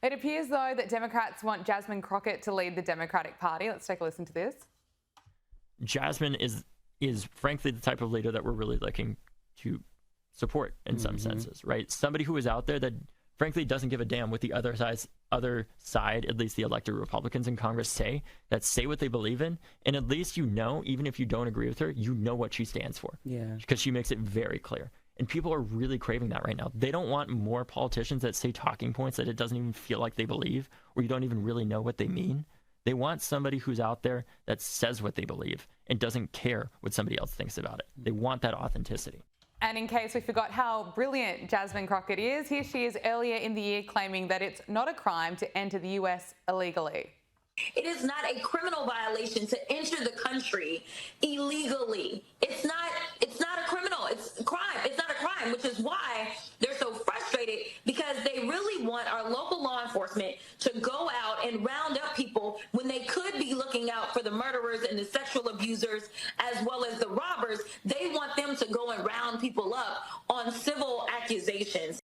It appears, though, that Democrats want Jasmine Crockett to lead the Democratic Party. Let's take a listen to this. Jasmine is frankly the type of leader that we're really looking to support in some senses, right? Somebody who is out there that frankly doesn't give a damn what the other side, at least the elected Republicans in Congress say what they believe in. And at least even if you don't agree with her, you know what she stands for. Yeah. Because she makes it very clear. And people are really craving that right now. They don't want more politicians that say talking points that it doesn't even feel like they believe, or you don't even really know what they mean. They want somebody who's out there that says what they believe and doesn't care what somebody else thinks about it. They want that authenticity. And in case we forgot how brilliant Jasmine Crockett is, here she is earlier in the year claiming that it's not a crime to enter the US illegally. It is not a criminal violation to enter the country illegally. It's not a criminal. It's a crime. It's not a crime, which is why they're so frustrated, because they really want our local law enforcement to go out and round up people when they could be looking out for the murderers and the sexual abusers as well as the robbers. They want them to go and round people up on civil accusations.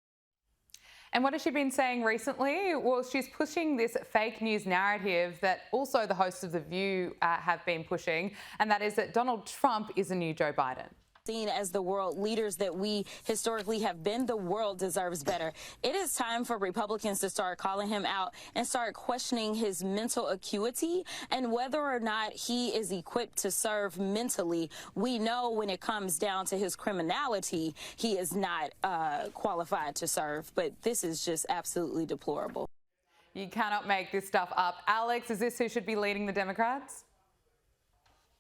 And what has she been saying recently? Well, she's pushing this fake news narrative that also the hosts of The View have been pushing, and that is that Donald Trump is a new Joe Biden. Seen as the world leaders that we historically have been, the world deserves better. It is time for Republicans to start calling him out and start questioning his mental acuity and whether or not he is equipped to serve mentally. We know when it comes down to his criminality, he is not qualified to serve, but this is just absolutely deplorable. You cannot make this stuff up. Alex, is this who should be leading the Democrats?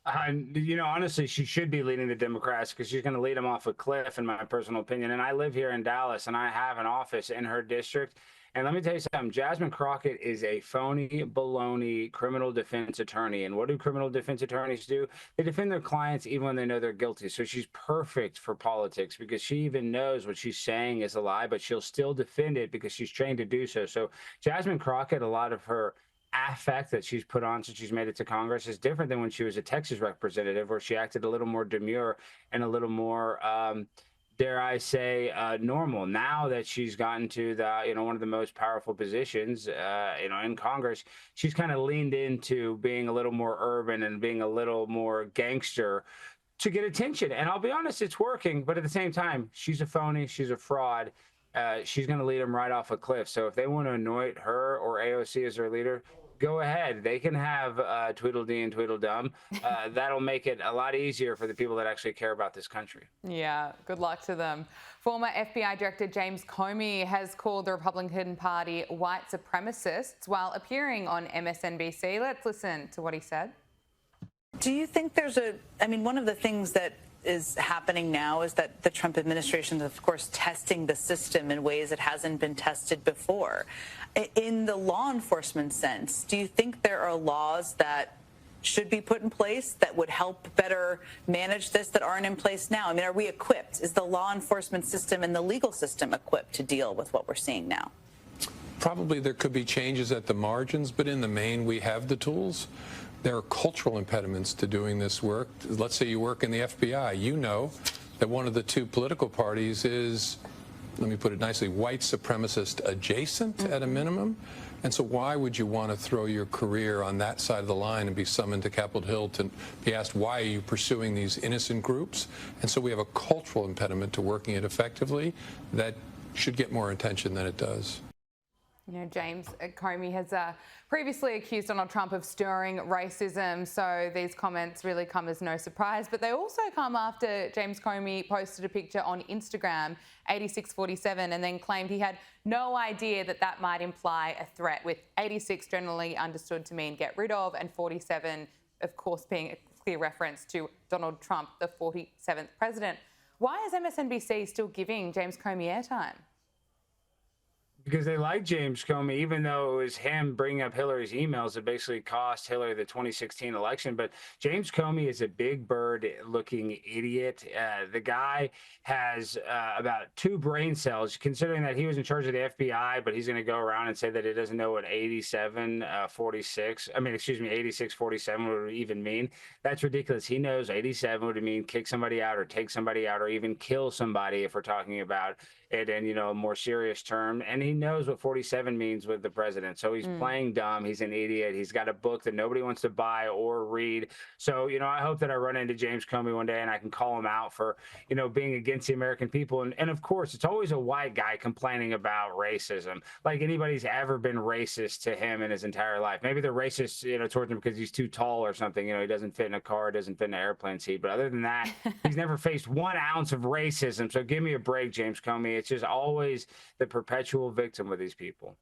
Honestly, she should be leading the Democrats because she's going to lead them off a cliff, in my personal opinion. And I live here in Dallas, and I have an office in her district. And let me tell you something. Jasmine Crockett is a phony, baloney criminal defense attorney. And what do criminal defense attorneys do? They defend their clients even when they know they're guilty. So she's perfect for politics because she even knows what she's saying is a lie, but she'll still defend it because she's trained to do so. So Jasmine Crockett, a lot of her affect that she's put on since she's made it to Congress is different than when she was a Texas representative, where she acted a little more demure and a little more, dare I say, normal. Now that she's gotten to the, one of the most powerful positions, in Congress, she's kind of leaned into being a little more urban and being a little more gangster to get attention. And I'll be honest, it's working. But at the same time, she's a phony. She's a fraud. She's going to lead them right off a cliff. So if they want to anoint her or AOC as their leader, go ahead. They can have Tweedledee and Tweedledum. That'll make it a lot easier for the people that actually care about this country. Yeah, good luck to them. Former FBI Director James Comey has called the Republican Party white supremacists while appearing on MSNBC. Let's listen to what he said. Do you think there's one of the things that is happening now is that the Trump administration is, of course, testing the system in ways it hasn't been tested before. In the law enforcement sense, do you think there are laws that should be put in place that would help better manage this that aren't in place now? Are we equipped? Is the law enforcement system and the legal system equipped to deal with what we're seeing now? Probably there could be changes at the margins, but in the main, we have the tools. There are cultural impediments to doing this work. Let's say you work in the FBI. You know that one of the two political parties is, let me put it nicely, white supremacist adjacent at a minimum. And so why would you want to throw your career on that side of the line and be summoned to Capitol Hill to be asked, why are you pursuing these innocent groups? And so we have a cultural impediment to working it effectively that should get more attention than it does. James Comey has previously accused Donald Trump of stirring racism, so these comments really come as no surprise. But they also come after James Comey posted a picture on Instagram, 8647, and then claimed he had no idea that might imply a threat, with 86 generally understood to mean get rid of, and 47, of course, being a clear reference to Donald Trump, the 47th president. Why is MSNBC still giving James Comey airtime? Because they like James Comey, even though it was him bringing up Hillary's emails that basically cost Hillary the 2016 election. But James Comey is a big bird-looking idiot. The guy has about 2 brain cells, considering that he was in charge of the FBI, but he's going to go around and say that he doesn't know what 8647 would even mean. That's ridiculous. He knows 87 would mean kick somebody out or take somebody out or even kill somebody if we're talking about it in, you know, a more serious term. And he knows what 47 means with the president. So he's playing dumb. He's an idiot. He's got a book that nobody wants to buy or read. So, you know, I hope that I run into James Comey one day and I can call him out for, you know, being against the American people. And of course, it's always a white guy complaining about racism. Like anybody's ever been racist to him in his entire life. Maybe they're racist, you know, towards him because he's too tall or something. You know, he doesn't fit in a car, doesn't fit in an airplane seat. But other than that, he's never faced 1 ounce of racism. So give me a break, James Comey. It's just always the perpetual victim with these people.